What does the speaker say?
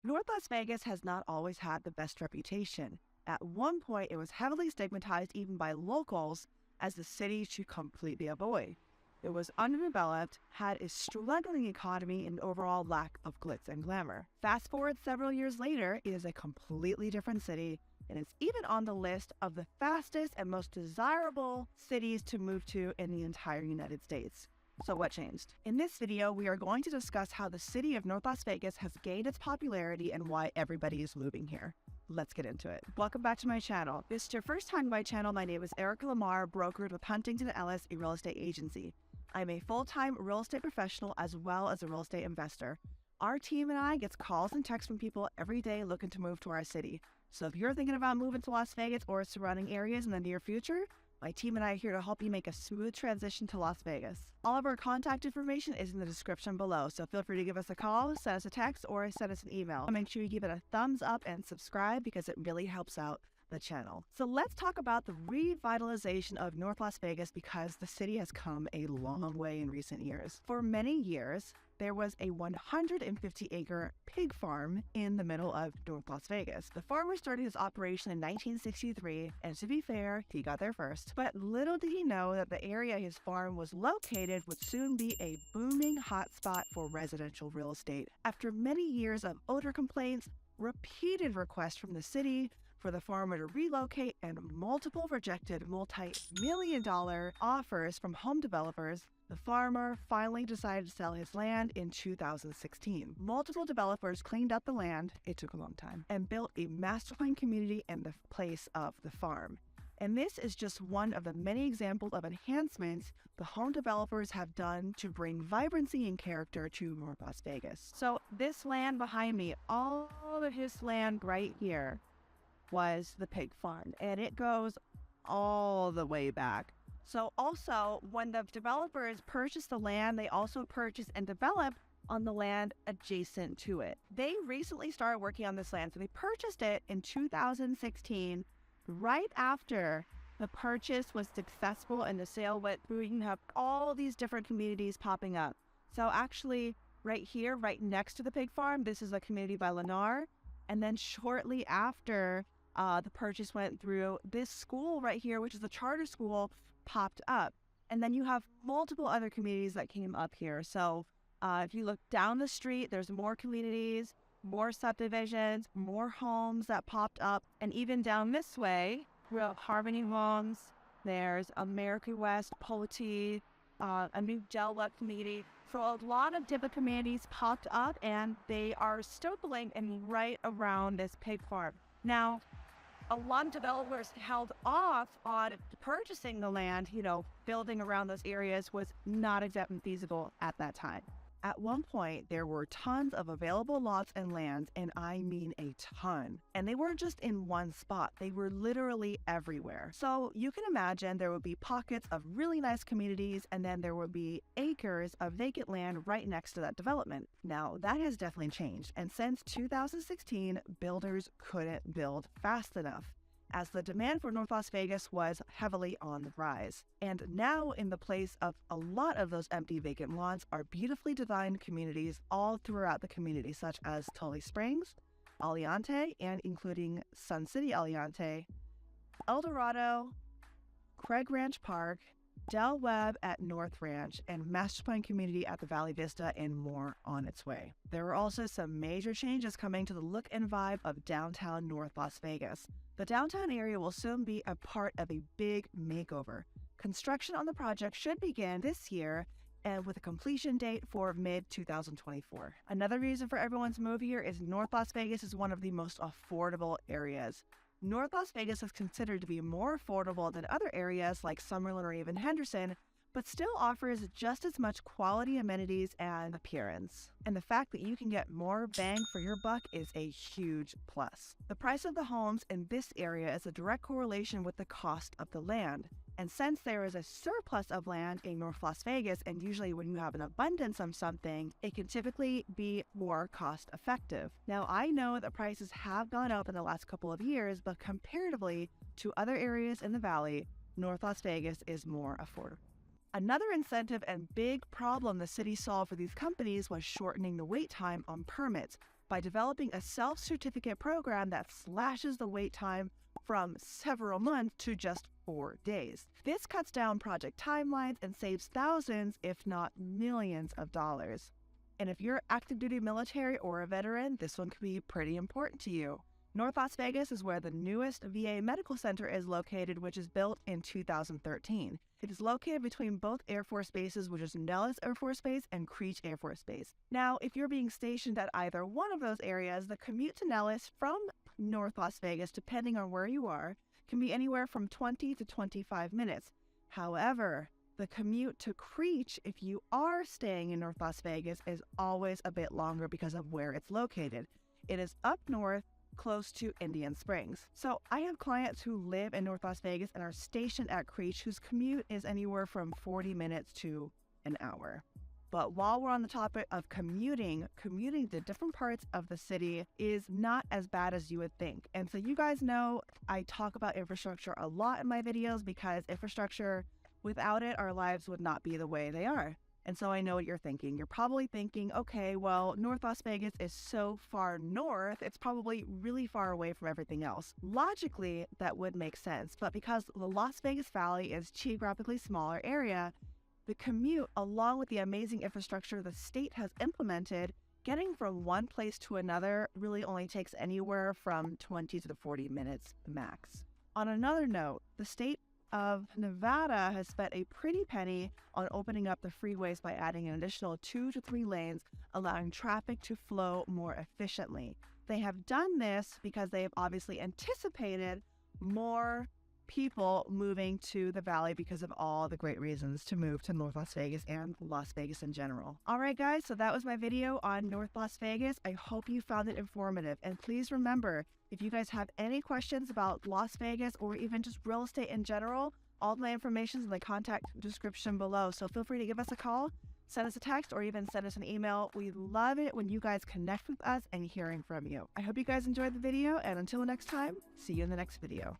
North Las Vegas has not always had the best reputation. At one point, it was heavily stigmatized even by locals as the city to completely avoid. It was underdeveloped, had a struggling economy, and overall lack of glitz and glamour. Fast forward several years later, it is a completely different city, and it's even on the list of the fastest and most desirable cities to move to in the entire United States. So what changed? In this video, we are going to discuss how the city of North Las Vegas has gained its popularity and why everybody is moving here. Let's get into it. Welcome back to my channel. If this is your first time to my channel, my name is Erica Lamar, brokered with Huntington Ellis, a real estate agency. I'm a full-time real estate professional as well as a real estate investor. Our team and I gets calls and texts from people every day looking to move to our city. So if you're thinking about moving to Las Vegas or surrounding areas in the near future, my team and I are here to help you make a smooth transition to Las Vegas. All of our contact information is in the description below, so feel free to give us a call, send us a text, or send us an email. Make sure you give it a thumbs up and subscribe because it really helps out the channel. So let's talk about the revitalization of North Las Vegas because the city has come a long way in recent years. For many years, there was a 150-acre pig farm in the middle of North Las Vegas. The farmer started his operation in 1963, and to be fair, he got there first. But little did he know that the area his farm was located would soon be a booming hotspot for residential real estate. After many years of odor complaints, repeated requests from the city for the farmer to relocate, and multiple rejected multi-million-dollar offers from home developers, the farmer finally decided to sell his land in 2016. Multiple developers cleaned up the land, it took a long time, and built a master plan community in the place of the farm. And this is just one of the many examples of enhancements the home developers have done to bring vibrancy and character to North Las Vegas. So this land behind me, all of his land right here, was the pig farm, and it goes all the way back. So also, when the developers purchased the land, they also purchased and developed on the land adjacent to it. They recently started working on this land, so they purchased it in 2016, right after the purchase was successful and the sale went through. You have all these different communities popping up. So actually, right here, right next to the pig farm, this is a community by Lennar, and then shortly after the purchase went through, this school right here, which is a charter school, popped up. And then you have multiple other communities that came up here. So if you look down the street, there's more communities, more subdivisions, more homes that popped up. And even down this way, we have Harmony Homes, there's America West, Pulte, a new Del Webb community. So a lot of different communities popped up, and they are circling and right around this pig farm. Now, a lot of developers held off on purchasing the land. Building around those areas was not exactly feasible at that time. At one point, there were tons of available lots and lands, and I mean a ton. And they weren't just in one spot, they were literally everywhere. So you can imagine there would be pockets of really nice communities, and then there would be acres of vacant land right next to that development. Now, that has definitely changed, and since 2016, builders couldn't build fast enough, as the demand for North Las Vegas was heavily on the rise. And now, in the place of a lot of those empty vacant lots, are beautifully designed communities all throughout the community, such as Tully Springs, Aliante, and including Sun City Aliante, El Dorado, Craig Ranch Park, Del Webb at North Ranch, and Master Plan Community at the Valley Vista, and more on its way. There are also some major changes coming to the look and vibe of downtown North Las Vegas. The downtown area will soon be a part of a big makeover. Construction on the project should begin this year, and with a completion date for mid-2024. Another reason for everyone's move here is North Las Vegas is one of the most affordable areas. North Las Vegas is considered to be more affordable than other areas like Summerlin or even Henderson, but still offers just as much quality amenities and appearance. And the fact that you can get more bang for your buck is a huge plus. The price of the homes in this area is a direct correlation with the cost of the land. And since there is a surplus of land in North Las Vegas, and usually when you have an abundance of something, it can typically be more cost effective. Now, I know that prices have gone up in the last couple of years, but comparatively to other areas in the valley, North Las Vegas is more affordable. Another incentive and big problem the city saw for these companies was shortening the wait time on permits. by developing a self-certificate program that slashes the wait time from several months to just 4 days. This cuts down project timelines and saves thousands, if not millions of dollars. And if you're active duty military or a veteran, this one could be pretty important to you. North Las Vegas is where the newest VA medical center is located, which is built in 2013. It is located between both Air Force bases, which is Nellis Air Force Base and Creech Air Force Base. Now, if you're being stationed at either one of those areas, the commute to Nellis from North Las Vegas, depending on where you are, can be anywhere from 20 to 25 minutes. However, the commute to Creech, if you are staying in North Las Vegas, is always a bit longer because of where it's located. It is up north, close to Indian Springs. So I have clients who live in North Las Vegas and are stationed at Creech whose commute is anywhere from 40 minutes to an hour. But while we're on the topic of commuting to different parts of the city is not as bad as you would think. And so you guys know I talk about infrastructure a lot in my videos because infrastructure, without it, our lives would not be the way they are. And so I know what you're thinking. You're probably thinking, okay, well, North Las Vegas is so far north, it's probably really far away from everything else. Logically, that would make sense. But because the Las Vegas Valley is a geographically smaller area, the commute, along with the amazing infrastructure the state has implemented, getting from one place to another really only takes anywhere from 20 to 40 minutes max. On another note, the state of Nevada has spent a pretty penny on opening up the freeways by adding an additional 2 to 3 lanes, allowing traffic to flow more efficiently. They have done this because they have obviously anticipated more people moving to the valley because of all the great reasons to move to North Las Vegas and Las Vegas in general. All right, guys, so that was my video on North Las Vegas. I hope you found it informative. And please remember, if you guys have any questions about Las Vegas or even just real estate in general, all my information is in the contact description below. So feel free to give us a call, send us a text, or even send us an email. We love it when you guys connect with us and hearing from you. I hope you guys enjoyed the video, and until next time, see you in the next video.